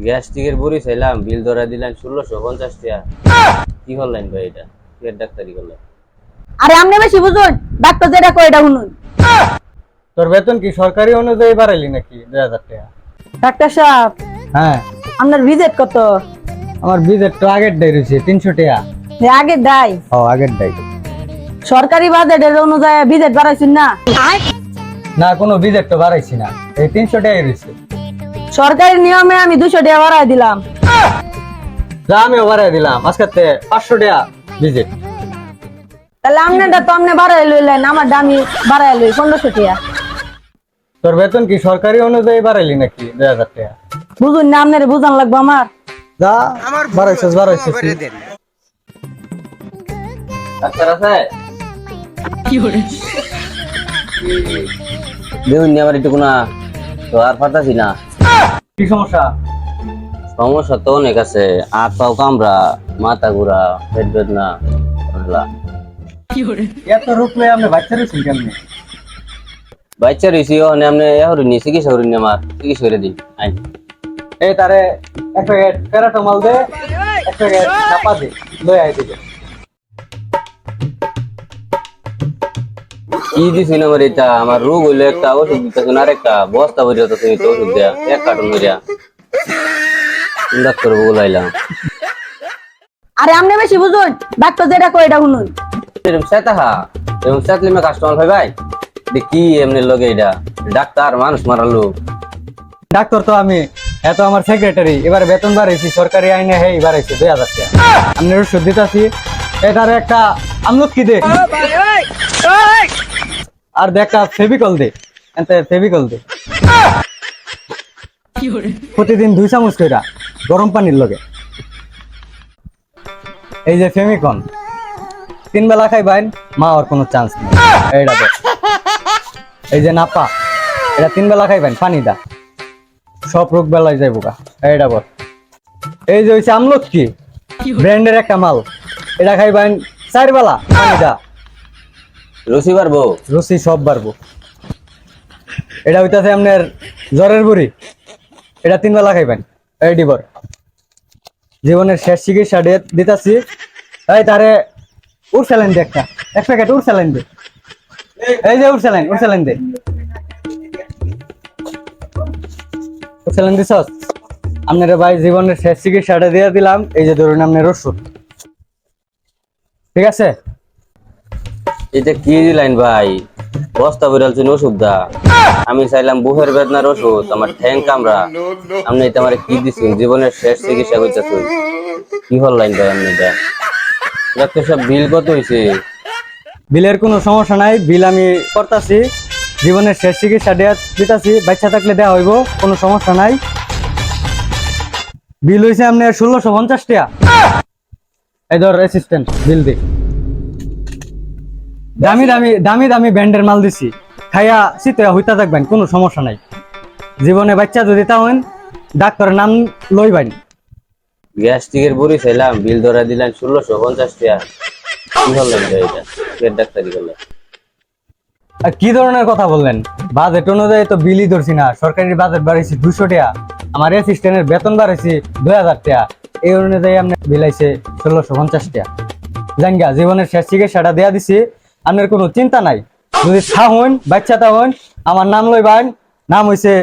গ্যাস্ট্রিকের বড়ি চাইলাম, বিল ধরা দিলেন 1650 টাকা। কি করলেন ভাই? এটা পেট ডাক্তারি করলেন? আরে আপনি বেশি বুঝুন, ডাক্তার যেটা কয় এটা শুনুন। তোর বেতন কি সরকারি অনুযায়ী বাড়াইলি নাকি 2000 টাকা? ডাক্তার সাহেব, হ্যাঁ, আপনার ভিজিট কত? আমার বিজেট তো আগের ডাই রয়েছে 300 টাকা। আগে দাই ও আগের ডাই সরকারি বাজেটের অনুযায়ী ভিজিট বাড়াইছেন না? না, কোনো বিজেট তো বাড়াইছি না, এই 300 টাকাই রয়েছে। সরকারি নিয়মে আমি 200 টাকা বাড়াই দিলাম। যা আমিও বাড়াই দিলাম, আজকে 500 টাকা বিজেট। তাহলে আপনারটা তো আপনি বাড়াই লইলেন, আমার দামি বাড়াই লই 1500 টাকা। তোর বেতন কি সরকারি অনুযায়ী বাড়াইলি নাকি 2000 টাকা? বুঝুন না, আপনার বুঝান লাগবে আমার। যা বাড়াইছিস বাড়াইছিস। ডাক্তার আছে? দেখুন নি আমার একটু না, তো আর পারতাছি না। কি সমস্যা? সমস্যা তো অনেক আছে, হাত পাও কামড়া, মাথা ঘুরা, পেট বেদনা। এত রূপ লয়ে আপনি বাচ্চা রয়েছেন কেমনে? বাচ্চা রয়েছি ওখানে, আপনি এহরিনি চিকিৎসা করিনি, আমার চিকিৎসা করে দিন। আইন এই তারে এক প্যাকেট প্যারাটামল দে, এক প্যাকেট চাপা দে, লয়ে আই দিবে। কি দিছি না আমার? এটা আমার রোগ হইলে একটা ওষুধ দিতেছেন, আর একটা বস্তা ভরিয়া তো তুমি তো ওষুধ দেয়া, এক কার্টুন ভরিয়া। ডাক্তার বলাইলাম আরে আপনি বেশি বুঝুন, ডাক্তার যেটা কয় এটা শুনুন। এরকম সেতাহা, এরকম সেতলে মে কাস্টমার ভাই ভাই কি এমনি লগে? এটা ডাক্তার মানুষ মারার লোক। ডাক্তার তো আমি, এত আমার সেক্রেটারি। এবারে বেতন বাড়াইছি সরকারি আইনে, হেই বাড়াইছে 2000 টাকা। আমি ওষুধ দিতেছি, এটার একটা আমলক কি দে, আর দে একটা ফেভিকল দে, এতে ফেভিকল দে। প্রতিদিন 2 চামচ কইরা গরম পানির লগে। এই যে ফেমিকন 3 বেলা খাইবেন, মা আর কোনো চান্স নেই। এইটা দে। এই যে নাপা, এটা 3 বেলা খাইবেন, পানি দা, সব রোগ বেলায় যাইব গা। এইটা বল। এই যে হইছে আমলকি, ব্র্যান্ডের একটা মাল, এটা খাইবেন 4 বেলা, পানি দা, রসি পারবো? রুচি সব বাড়বো। এটা হইতাছে আপনার জ্বরের বুড়ি, এটা 3 বেলা খাইবেন। এই ডিবর জীবনের শেষ চিকিৎসা দিতাছি। এই তারে উড়সালেন দে, একটা এক প্যাকেট উড়সালেন দে। এই যে উড়সালেন দে, উড়সালেন দিছ। আপনার ভাই জীবনের শেষ চিকিৎসাটা দিয়ে দিলাম। এই যে ধরুন আপনার ওষুধ, ঠিক আছে? এটা কি দিলেন ভাই? বস্তা বেরালছেন ওষুধ দা। আমি চাইলাম বুহের বেদনার ওষুধ, আমার ঠ্যাং কামড়া। আপনি এটা আমার কি দিচ্ছেন? জীবনের শেষ চিকিৎসা করতেছেন, কি হল্লাইন ভাই আপনি? এটা ডাক্তার সব বিল কত হয়েছে? বিলের কোনো সমস্যা নাই, বিল আমি করতাছি। জীবনের শেষ চিকিৎসা দিতাছি, বাচ্চা থাকলে দেওয়া হইব, কোনো সমস্যা নাই। বিল হয়েছে আপনার 1650 টাকা। এই ধর অ্যাসিস্ট্যান্ট বিল দে। দামি দামি ব্র্যান্ডের মাল দিছি, খাইয়া শীতে হইতা থাকবেন, কোনো সমস্যা নাই। জীবনে বাচ্চা যদি তাহন ডাক্তারের নাম লইবেন। গ্যাস্ট্রিকের বড়ি চাইলাম, বিল ধরা দিলেন 1650 টাকা। কি হল্লাইন ভাই? এটা পেট ডাক্তারি করলেন? আর কি ধরনের কথা বললেন? বাজেট অনুযায়ী তো বিলই ধরছি না, সরকারি বাজেট বাড়াইছি 200 টাকা, আমার অ্যাসিস্ট্যান্টের বেতন বাড়াইছি 2000 টাকা, এই অনুযায়ী আপনি বিলাইছে 1650 টাকা। জানগা জীবনের শেষ চিকিৎসাটা দেয়া দিছি, আপনার কোনো চিন্তা নাই। যদি থাকুন বাচ্চা তাহন আমার নাম লইবেন, নাম হইছে